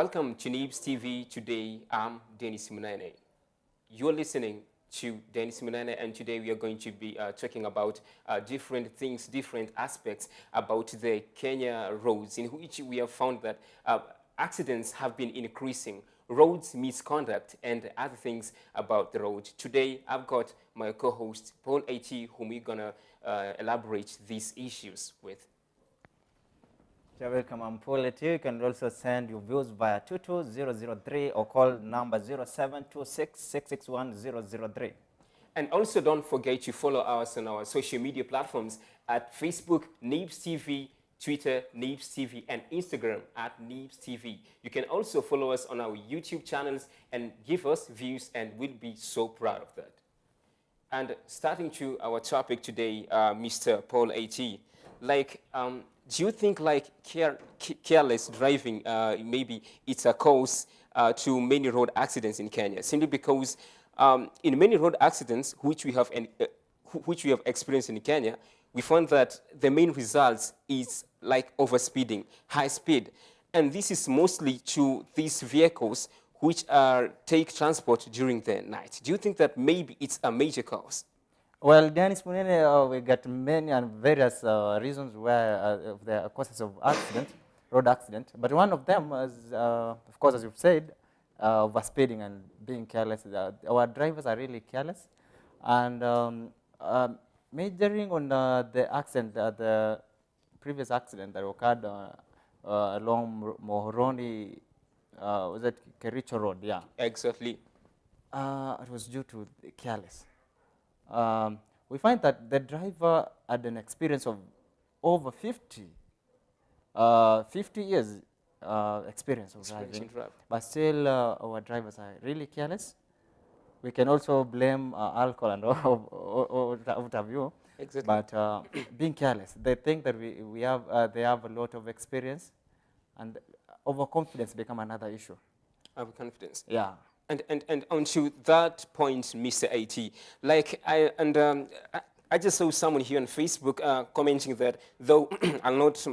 Welcome to Neebs TV. Today, I'm Dennis Munene. You're listening to Dennis Munene, and today we are going to be talking about different things, different aspects about the Kenya roads, in which we have found that accidents have been increasing, roads misconduct, and other things about the road. Today, I've got my co-host, Paul A.T., whom we're going to elaborate these issues with. You're welcome. I'm Paul Eti. You can also send your views via 22003 or call number 0726661003. And also don't forget to follow us on our social media platforms at Facebook, Neebs TV, Twitter, Neebs TV, and Instagram at Neebs TV. You can also follow us on our YouTube channels and give us views, and we'll be so proud of that. And starting to our topic today, Mr. Paul A.T., do you think careless driving, maybe it's a cause to many road accidents in Kenya? Simply because in many road accidents which we have experienced in Kenya, we found that the main results is like overspeeding, high speed. And this is mostly to these vehicles which take transport during the night. Do you think that maybe it's a major cause? Well, Dennis Munene, we got many and various reasons where the causes of accident, road accident. But one of them is, of course, as you've said, overspeeding and being careless. Our drivers are really careless. And majoring on the accident, the previous accident that occurred along Mohoroni, was it Kericho Road? Yeah. Exactly. It was due to the careless. We find that the driver had an experience of over 50 years experience of driving, but still our drivers are really careless. We can also blame alcohol and all what have you, exactly. But being careless, they think that they have a lot of experience, and overconfidence become another issue. Overconfidence. Yeah. And onto that point, Mr. A.T., I just saw someone here on Facebook commenting that, though I'll not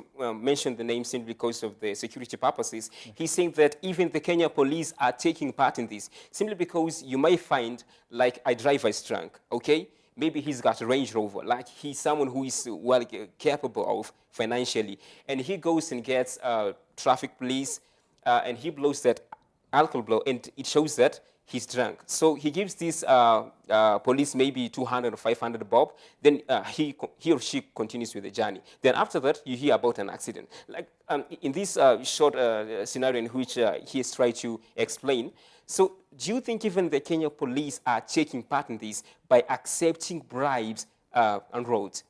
mention the name simply because of the security purposes, he's saying that even the Kenya police are taking part in this, simply because you might find like a driver is drunk, okay? Maybe he's got a Range Rover, like he's someone who is well capable of financially, and he goes and gets traffic police, and he blows that alcohol blow, and it shows that he's drunk. So he gives this police maybe 200 or 500 bob. Then he or she continues with the journey. Then after that, you hear about an accident. Like in this short scenario in which he has tried to explain. So do you think even the Kenya police are taking part in this by accepting bribes on roads?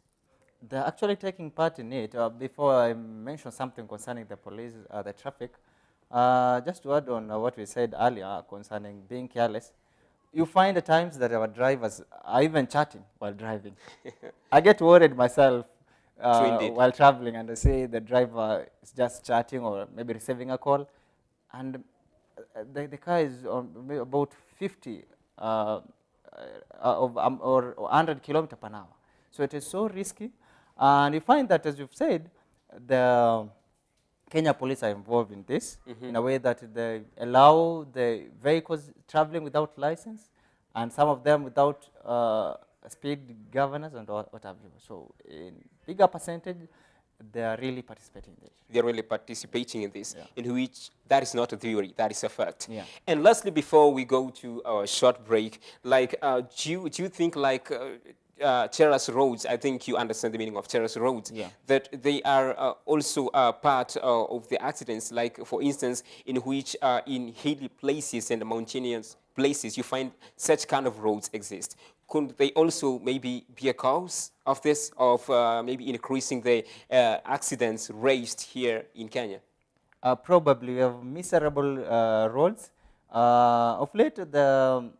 They're actually taking part in it. Before I mention something concerning the police, the traffic, just to add on what we said earlier concerning being careless, you find at times that our drivers are even chatting while driving. I get worried myself while traveling, and I say the driver is just chatting or maybe receiving a call, and the car is on about 50 or 100 kilometers per hour. So it is so risky, and you find that, as you've said, the Kenya police are involved in this in a way that they allow the vehicles traveling without license, and some of them without speed governors and what have you. So in bigger percentage, they are really participating in this. They're really participating in this, in which that is not a theory, that is a fact. Yeah. And lastly, before we go to our short break, like, do you think like terrace roads, I think you understand the meaning of terrace roads, that they are also part of the accidents, like for instance, in which in hilly places and mountainous places, you find such kind of roads exist. Could they also maybe be a cause of this, of maybe increasing the accidents raised here in Kenya? Probably we have miserable roads. Of late, the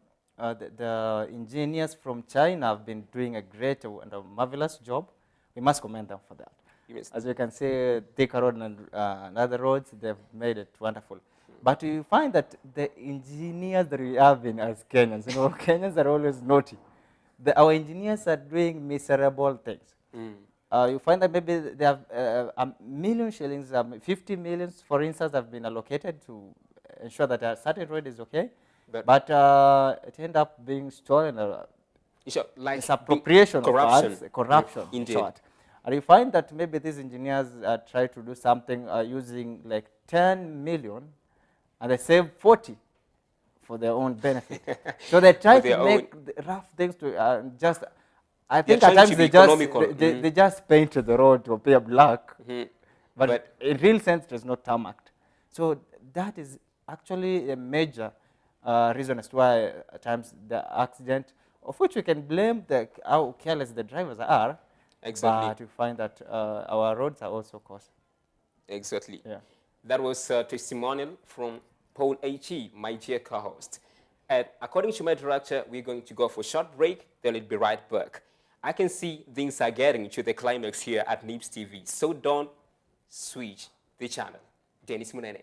engineers from China have been doing a great and a marvelous job. We must commend them for that. As you can see, Thika Road and other roads, they've made it wonderful. But you find that the engineers that we have in as Kenyans, Kenyans are always naughty. Our engineers are doing miserable things. You find that maybe they have 1 million shillings, 50 millions, for instance, have been allocated to ensure that a certain road is okay, But- but it end up being stolen or like misappropriation of corruption. funds, corruption, in Indeed. short. And you find that maybe these engineers try to do something using like 10 million and they save 40 for their own benefit. So they try For their to make the rough things to just, I They're think at trying times to they be just, economical. they just painted the road to appear black, but But- in real sense it is not tarmacked. So that is actually a major reason as to why at times the accident, of which we can blame how careless the drivers are, Exactly. but you find that our roads are also caused. Exactly. Yeah. That was a testimonial from Paul H.E., my dear co-host. And according to my director, we're going to go for a short break, then we'll be right back. I can see things are getting to the climax here at NIPS TV, so don't switch the channel. Dennis Munene.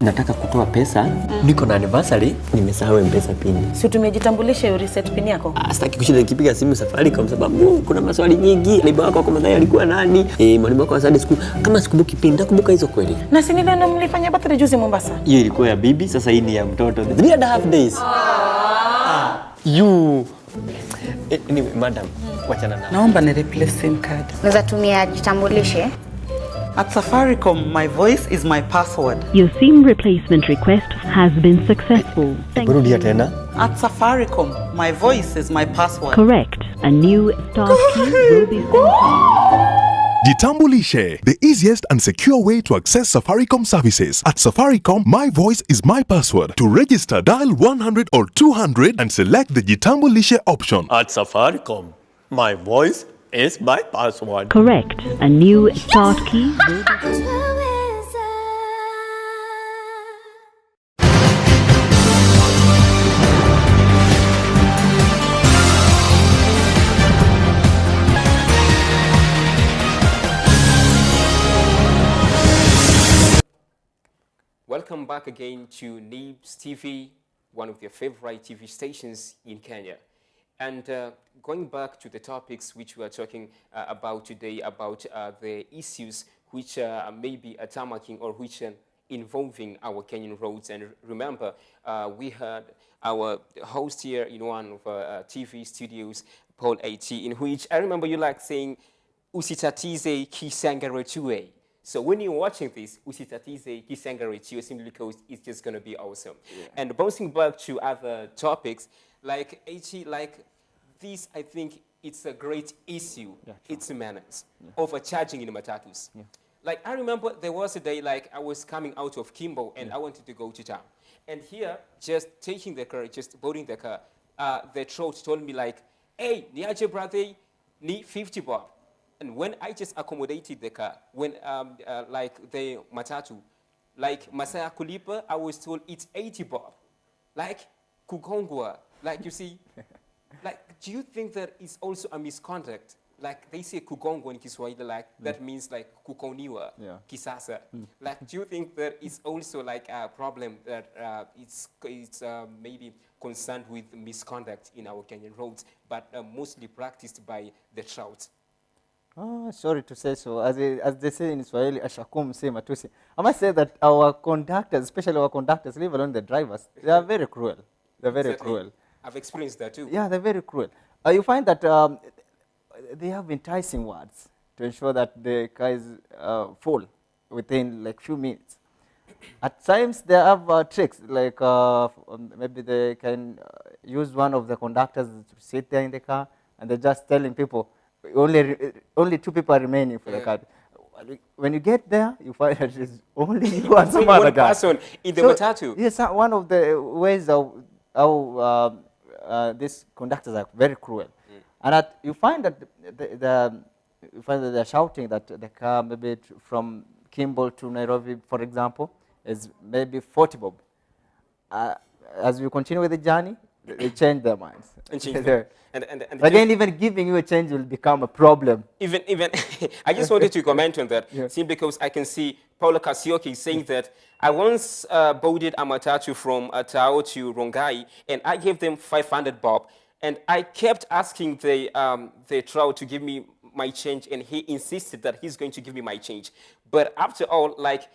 Nataka kutoa pesa, niko na anniversary, nimesahau M-Pesa pin. Si tumejitambulisha reset pin yako? Sitaki kushinda nikipiga simu Safaricom sababu kuna maswali nyingi. Naibu wako kwa madai alikuwa nani? Mwalimu wako wa Sunday school. Kama sikumbuki pin, nakumbuka hizo kweli. Na si ndio mlifanya birthday juzi Mombasa? Hiyo ilikuwa ya bibi, sasa hii ni ya mtoto. 3.5 days. You anyway, madam, wachana na. Naomba ni replace SIM card. Naweza tumia jitambulishe. At Safaricom, my voice is my password. Your SIM replacement request has been successful. Thank Rudia you. tena. At Safaricom, my voice is my password. Correct. A new start key will be sent. Jitambulishe, the easiest and secure way to access Safaricom services. At Safaricom, my voice is my password. To register, dial 100 or 200 and select the Jitambulishe option. At Safaricom, my voice is my password. Correct. A new start key will be Welcome back again to NIPS TV, one of your favorite TV stations in Kenya. And going back to the topics which we are talking about today, about the issues which may be tarmacking or which are involving our Kenyan roads. And remember, we had our host here in one of our TV studios, Paul A.T., in which I remember you like saying, usitatize kisangaretue. So when you're watching this, usitatize kisangaretue, simply because it's just going to be awesome. Yeah. And bouncing back to other topics, like A.T., like this, I think it's a great issue. Yeah, sure. It's manners, overcharging in matatus. Yeah. Like I remember there was a day like I was coming out of Kimbo and I wanted to go to town. And here, just taking the car, just boarding the car, the throat told me like, hey, niaje brother, ni 50 bob. And when I just accommodated the car, when like the matatu, like Masaya Kulipa, I was told it's 80 bob. Like Kukongwa, like you see, like do you think that it's also a misconduct? Like they say kugongwa in Kiswahili, like that means like kukoniwa, kisasa. Like do you think that it's also like a problem that it's maybe concerned with misconduct in our Kenyan roads, but mostly practiced by the trout? Oh, sorry to say so. As they say in Swahili, ashakum se matusi. I must say that our conductors, especially our conductors, leave alone the drivers, they are very cruel. They're very cruel. I've experienced that too. Yeah, they're very cruel. You find that they have enticing words to ensure that the cars fall within like few minutes. At times they have tricks, like maybe they can use one of the conductors to sit there in the car and they're just telling people, only 2 people are remaining for the car. When you get there, you find that it's only you and some other guy. One person in the matatu. Yes, one of the ways of how these conductors are very cruel. And you find that they're shouting that the car maybe from Kimbo to Nairobi, for example, is maybe 40 bob. As we continue with the journey, they change their minds. And again, even giving you a change will become a problem. Even I just wanted to comment on that, simply because I can see Paulo Kasioki is saying that I once boarded a matatu from Tao to Rongai, and I gave them 500 bob, and I kept asking the trout to give me my change, and he insisted that he's going to give me my change. But after all, like,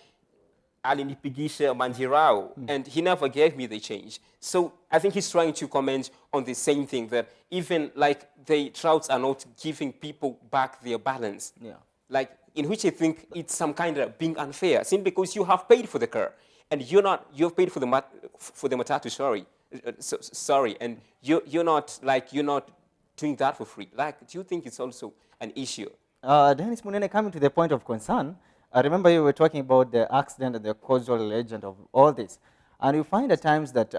alinipigisha manjirao, and he never gave me the change. So I think he's trying to comment on the same thing, that even like the trouts are not giving people back their balance. Yeah. Like, in which I think it's some kind of being unfair, simply because you have paid for the car, and you've paid for the matatu, sorry, and you're not doing that for free. Like, do you think it's also an issue? Dennis Munene, coming to the point of concern, I remember you were talking about the accident and the causal agent of all this. And you find at times that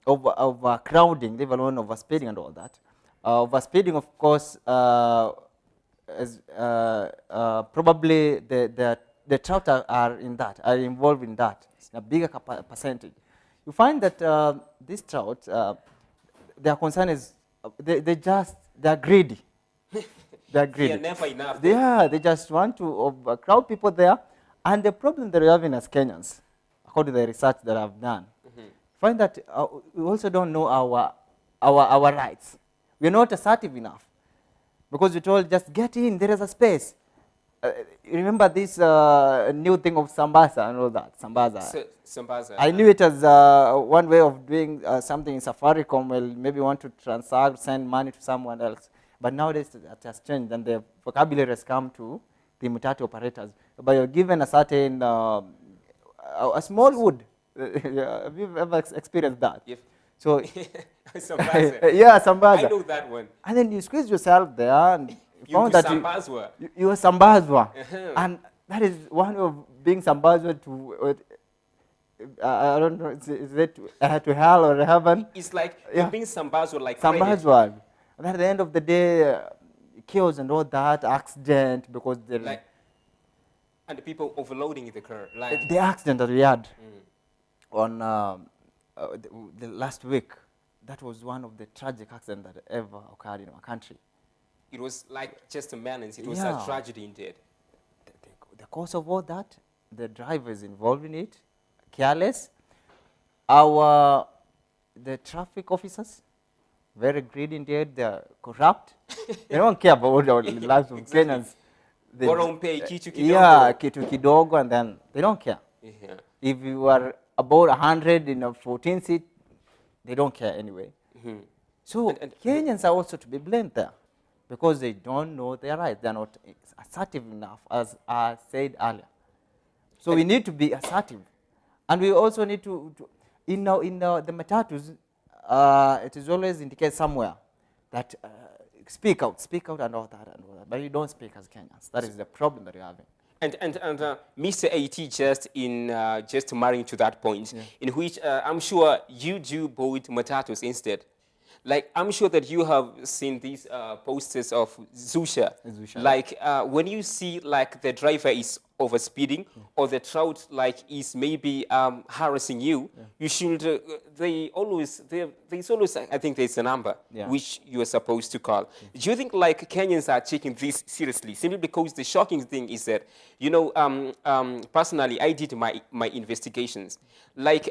overcrowding, leave alone overspeeding and all that. Overspeeding, of course, is probably the trout are involved in that. It's a bigger percentage. You find that these trout, their concern is they're greedy. They're greedy. They're never enough. They just want to overcrowd people there. And the problem that we're having as Kenyans, according to the research that I've done, find that we also don't know our rights. We're not assertive enough. Because we're told, just get in, there is a space. Remember this new thing of Sambasa and all that, Sambaza. I knew it as one way of doing something in Safaricom, well, maybe want to transact, send money to someone else. But nowadays it has changed, and the vocabulary has come to the matatu operators. But you're given a certain, a small wood. Have you ever experienced that? Yep. So, Sambaza. yeah, Sambaza. I know that one. And then you squeeze yourself there, and you found that you are Sambazwa. And that is one of being Sambazwa to, I don't know, is it to hell or heaven? It's like you're being Sambazwa like Sambazwa. And at the end of the day, chaos and all that, accident, because there like, and the people overloading the car. Like the accident that we had on the last week, that was one of the tragic accidents that ever occurred in our country. It was like just a menace. It was a tragedy indeed. The cause of all that, the drivers involved in it, careless. The traffic officers, very greedy indeed, they are corrupt. They don't care about the lives of Kenyans. Kitu kidogo, and then they don't care. Yeah. If you are about 100 in a 14 seat, they don't care anyway. So and Kenyans are also to be blamed there, because they don't know their rights. They are not assertive enough, as I said earlier. So we need to be assertive. And we also need to in the matatus, it is always indicated somewhere that speak out and all that, but you don't speak as Kenyans. That is the problem that you're having. And Mr. AT, just marrying to that point, in which I'm sure you do board matatus instead. Like, I'm sure that you have seen these posters of Zusha. Like, when you see, like, the driver is overspeeding, or the trout, like, is maybe harassing you, you should, there's always, I think there's a number which you are supposed to call. Do you think, like, Kenyans are taking this seriously? Simply because the shocking thing is that, you know, personally, I did my investigations. Like,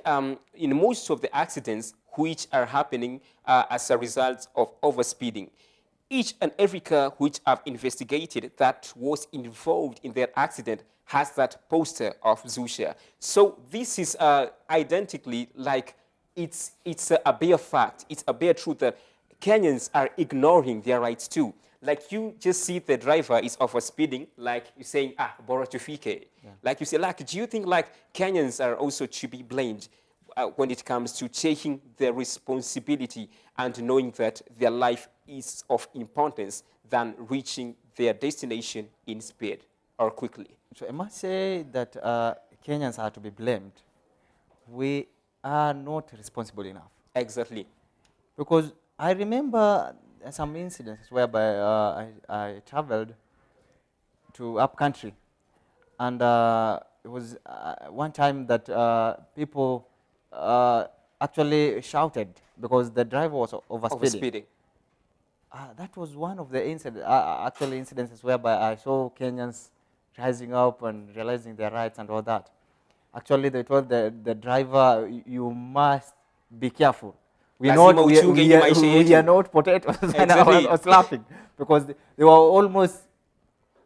in most of the accidents which are happening as a result of overspeeding, each and every car which I've investigated that was involved in that accident has that poster of Zusha. So this is identically, like, it's a bare fact, it's a bare truth that Kenyans are ignoring their rights too. Like, you just see the driver is overspeeding, like you're saying, bora tufike. Like you say, like, do you think, like, Kenyans are also to be blamed when it comes to taking their responsibility and knowing that their life is of importance than reaching their destination in speed or quickly? So I must say that Kenyans are to be blamed. We are not responsible enough. Exactly. Because I remember some incidents whereby I traveled to up country, and it was one time that people actually shouted because the driver was overspeeding. That was one of the incidences whereby I saw Kenyans rising up and realizing their rights and all that. Actually, they told the driver, you must be careful. We are Lazima not, uchunge hii maisha we yetu. are not potatoes. And I Exactly. was laughing because they were almost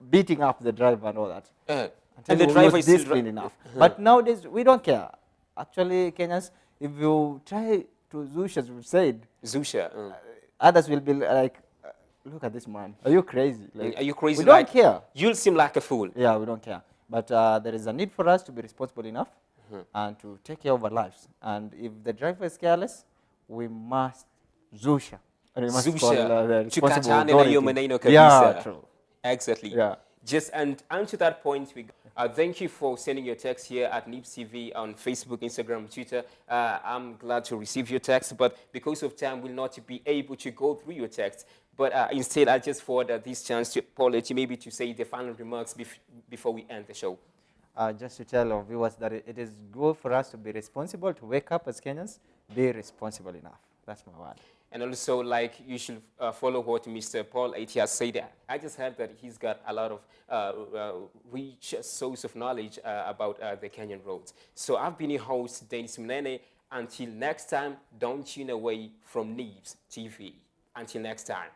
beating up the driver and all that. And the Until driver was is still disciplined enough. But nowadays, we don't care. Actually, Kenyans, if you try to Zush, as we've said, Zusha. others will be like, look at this man. Are you crazy? Like, Are you crazy? We don't Like, care. You'll seem like a fool. Yeah, we don't care. But there is a need for us to be responsible enough and to take care of our lives. And if the driver is careless, we must Zusha. And we must call, the responsible Tukachane na hiyo authority. maneno kabisa. Yeah, true. Exactly. Yeah. Just and to that point, thank you for sending your text here at Neeps TV on Facebook, Instagram, Twitter. I'm glad to receive your text, but because of time, we'll not be able to go through your text. But instead, I just forward this chance to Paul, maybe to say the final remarks before we end the show. Just to tell our viewers that it is good for us to be responsible, to wake up as Kenyans, be responsible enough. That's my word. And also, like, you should follow what Mr. Paul A.T. has said. I just heard that he's got a lot of rich source of knowledge about the Kenyan roads. So I've been your host, Dennis Munene. Until next time, don't tune away from Neeps TV. Until next time.